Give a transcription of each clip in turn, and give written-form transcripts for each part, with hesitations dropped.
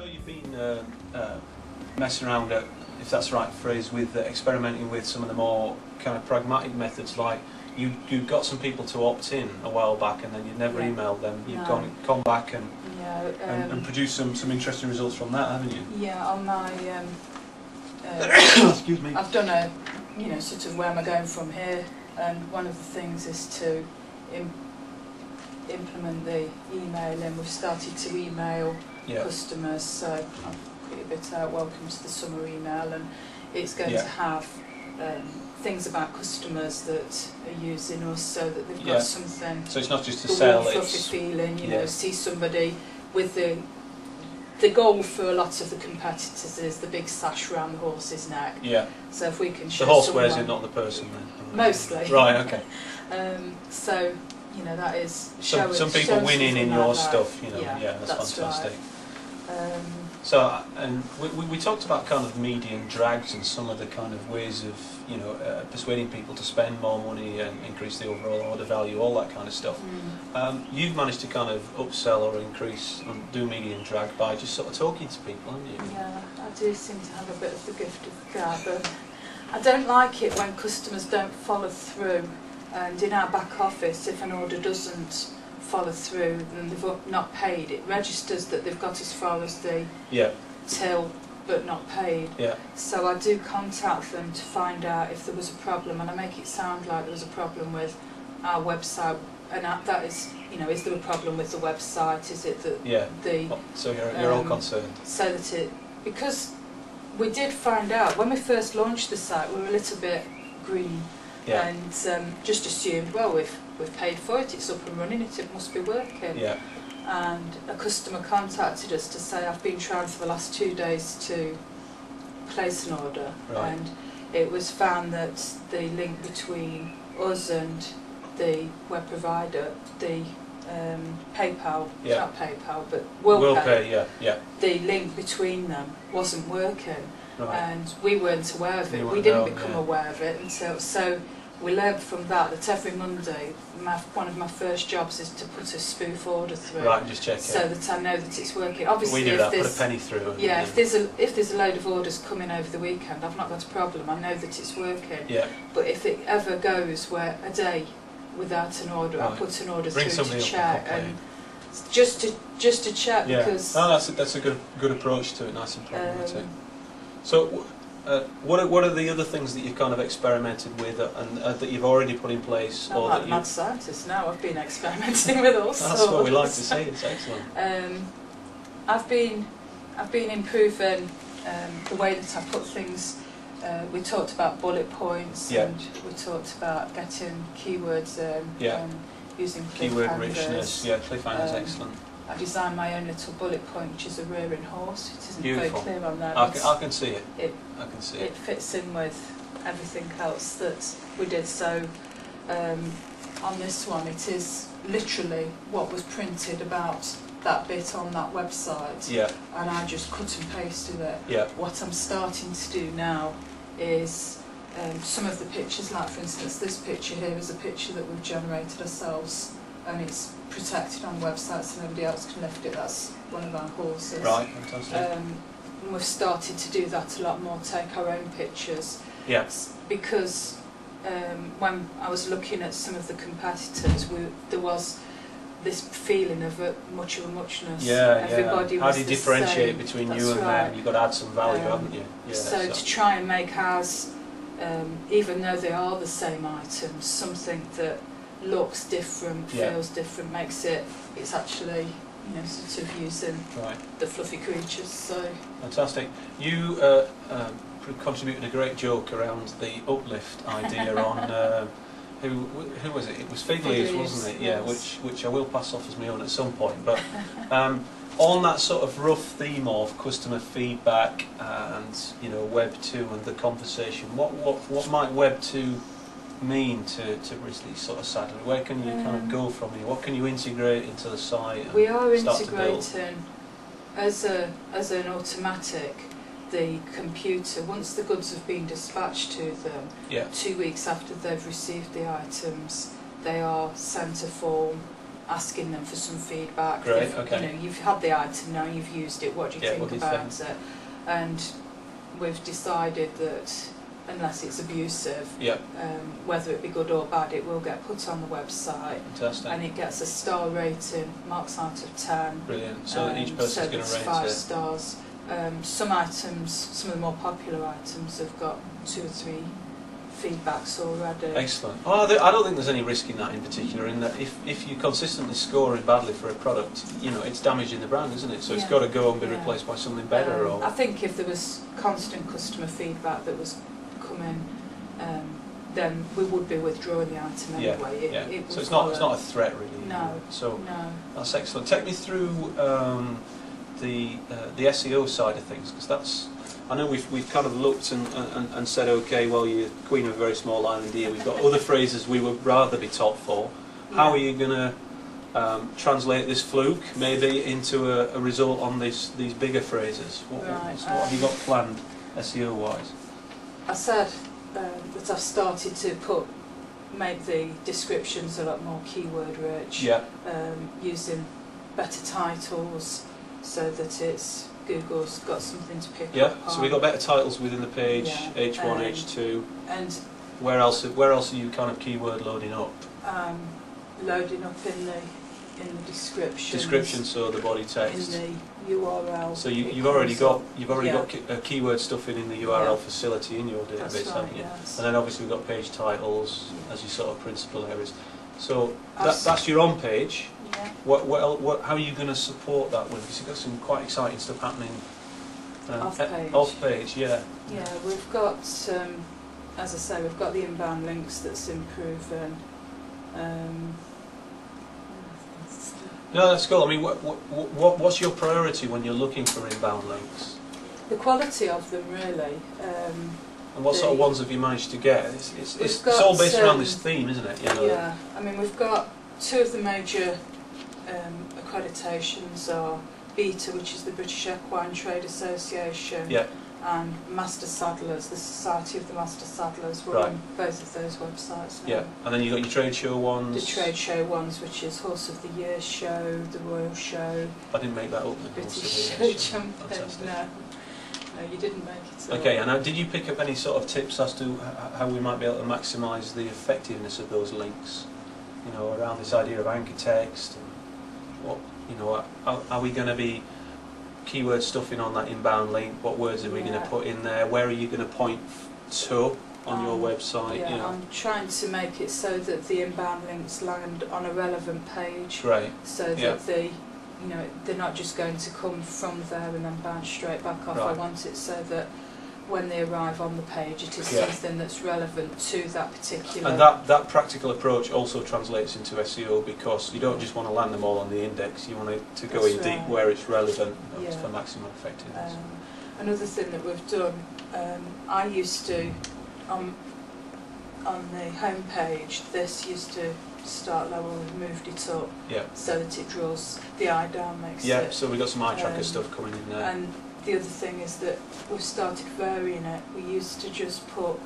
know you've been messing around, if that's the right phrase, with experimenting with some of the more kind of pragmatic methods. Like you got some people to opt in a while back, and then you'd never emailed them. You've gone back and and produced some interesting results from that, haven't you? Yeah, on my excuse me. I've done a sort of where am I going from here, and one of the things is to implement the email, and we've started to email customers. So I've put a bit out, welcome to the summer email, and it's going to have things about customers that are using us, so that they've got something. So it's not just to sell, fluffy feeling, you know, see somebody with the goal for a lot of the competitors is the big sash around the horse's neck. Yeah. So if we can show the horse wears it, not the person, then. Mostly. Right. Okay. So that is showing. Some people winning in your stuff, you know. Yeah, that's fantastic. Right. So, and we talked about kind of media and drags and some of the kind of ways of, persuading people to spend more money and increase the overall order value, all that kind of stuff. You've managed to kind of upsell or increase and do media and drag by just sort of talking to people, haven't you? Yeah, I do seem to have a bit of the gift of gab, but I don't like it when customers don't follow through. And in our back office, if an order doesn't follow through and they've not paid, it registers that they've got as far as the till but not paid. So I do contact them to find out if there was a problem, and I make it sound like there was a problem with our website, and that is, is there a problem with the website? Is it that so you're all concerned? So that because we did find out when we first launched the site, we were a little bit green. And just assumed, well, we've paid for it, it's up and running, it must be working. And a customer contacted us to say, I've been trying for the last 2 days to place an order, and it was found that the link between us and the web provider, the PayPal, not PayPal, but WorldPay, the link between them wasn't working. And we weren't aware of it. We didn't become aware of it until we learned from that every Monday one of my first jobs is to put a spoof order through. Right, just check it. So that I know that it's working. Obviously, we do that. Put a penny through. If there's a load of orders coming over the weekend, I've not got a problem. I know that it's working. But if it ever goes where a day without an order, I put an order through to check, and just to check because. No, that's a good approach to it. Nice and pragmatic. So, what are the other things that you've kind of experimented with and that you've already put in place? I'm like a mad scientist now. I've been experimenting with all sorts. That's what we like to see. It's excellent. I've been improving the way that I put things. We talked about bullet points, and we talked about getting keywords and using keyword richness. ClickFinder's excellent. I designed my own little bullet point, which is a rearing horse. It isn't Beautiful. very clear on there. I can see it. I can see it. It fits in with everything else that we did. So on this one, it is literally what was printed about that bit on that website. And I just cut and pasted it. What I'm starting to do now is some of the pictures, like for instance, this picture here is a picture that we've generated ourselves, and it's protected on websites so nobody else can lift it. That's one of our horses. Right, fantastic. And we've started to do that a lot more, take our own pictures. Because when I was looking at some of the competitors, there was this feeling of much of a muchness. Everybody How was do you differentiate same. between That's you and them? You've got to add some value, haven't you? So to try and make ours, even though they are the same items, something that looks different, feels different, makes it's actually sort of using the fluffy creatures. So fantastic. You contributed a great joke around the uplift idea on who was it? It was Fig Leaves, wasn't it? Yes. Which I will pass off as my own at some point. But on that sort of rough theme of customer feedback and Web 2 and the conversation, what might Web 2 mean to Risley sort of side? Where can you kind of go from here? What can you integrate into the site? We are integrating as an automatic the computer, once the goods have been dispatched to them, 2 weeks after they've received the items, they are sent a form asking them for some feedback. Great, They've- okay. You know, you've had the item now, you've used it, what do you Yeah, think what do you about think? it? And we've decided that unless it's abusive, Yeah, whether it be good or bad, it will get put on the website fantastic. and it gets a star rating, marks out of 10. Brilliant. So that each person's going to so rate there's 5 it. stars. Some items, some of the more popular items have got 2 or 3 feedbacks already. Excellent. Oh, I don't think there's any risk in that in particular, in that if you consistently score badly for a product, you know, it's damaging the brand, isn't it? So it's Yeah. got to go and be Yeah. replaced by something better. I Or think if there was constant customer feedback that was coming, then we would be withdrawing the item Yeah, anyway. yeah. It So would it's not follow. a threat really. No. So No. that's excellent. Take me through the SEO side of things, because that's, I know we've kind of looked and said, okay, well, you're queen of a very small island here. We've got other phrases we would rather be top for. How are you going to translate this fluke maybe into a result on these bigger phrases? What have you got planned SEO wise? I said that I've started to make the descriptions a lot more keyword rich, Yeah. using better titles so that Google's got something to pick Yeah. up on. So we've got better titles within the page, Yeah. H1, H2. And Where else are you kind of keyword loading up? loading up in the description. Description, so the body text. In the URL. So it you've already comes got Yeah. keyword stuffing in the URL Yeah. facility in your up. That's database, right, haven't you? yes. And then obviously we've got page titles as your sort of principal areas. So I've that's your on page. Yeah. How are you going to support that with? Because you've got some quite exciting stuff happening. Off page. Off page, yeah. Yeah, we've got, as I say, we've got the inbound links that's improving. No, that's cool. I mean, what's your priority when you're looking for inbound links? The quality of them, really. And what sort of ones have you managed to get? It's got, all based around this theme, isn't it? You know? Yeah, I mean, we've got 2 of the major accreditations are BETA, which is the British Equine Trade Association, Yeah. and Master Saddlers, the Society of the Master Saddlers. We're Right. on both of those websites now. Yeah. And then you've got your trade show ones. The trade show ones, which is Horse of the Year show, the Royal Show, I didn't make that up. then. British Also, Show Jumping. Fantastic. No, you didn't make it up. Okay, and did you pick up any sort of tips as to how we might be able to maximise the effectiveness of those links? You know, around this idea of anchor text, and what, you know, are we going to be keyword stuffing on that inbound link? What words are we going to Yeah. put in there? Where are you going to point to on your website? Yeah, You know, I'm trying to make it so that the inbound links land on a relevant page, great. so that Yeah. they're not just going to come from there and then bounce straight back off. I Right. want it so that when they arrive on the page, it is Yeah. something that's relevant to that particular. And that practical approach also translates into SEO, because you don't just want to land them all on the index, you want to go That's in deep right. where it's relevant, you know, Yeah. for maximum effectiveness. Another thing that we've done, I used to, on the home page, this used to start lower, we've moved it up Yeah. so that it draws the eye down, makes Yeah, it. so we've got some eye tracker um, stuff coming in there. And the other thing is that we've started varying it. We used to just put,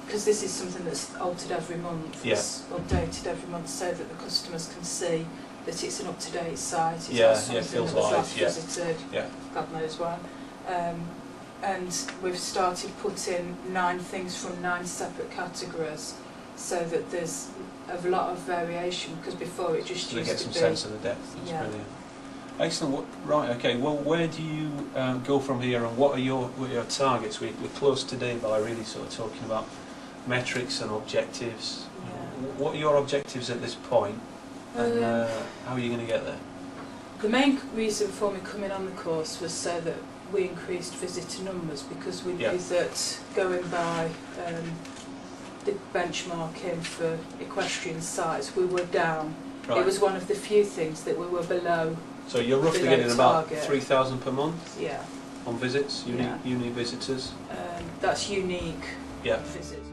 because this is something that's altered every month, Yeah. it's updated every month so that the customers can see that it's an up-to-date site, it's Yeah, not yeah, something feels that was live, last yeah. visited, Yeah. God knows when. And we've started putting 9 things from 9 separate categories so that there's a lot of variation, because before it just So they used get to some be... sense of the depth. That's Yeah. brilliant. Excellent. Right. Okay. Well, where do you go from here, and what are your targets? We're close today by really sort of talking about metrics and objectives. Yeah. What are your objectives at this point, and how are you going to get there? The main reason for me coming on the course was so that we increased visitor numbers, because we Yeah. knew that going by the benchmarking for equestrian sites, we were down. Right. It was one of the few things that we were below. So you're roughly below getting about target. 3,000 per month Yeah, on visits, unique Yeah. visitors. that's unique Yeah. visits.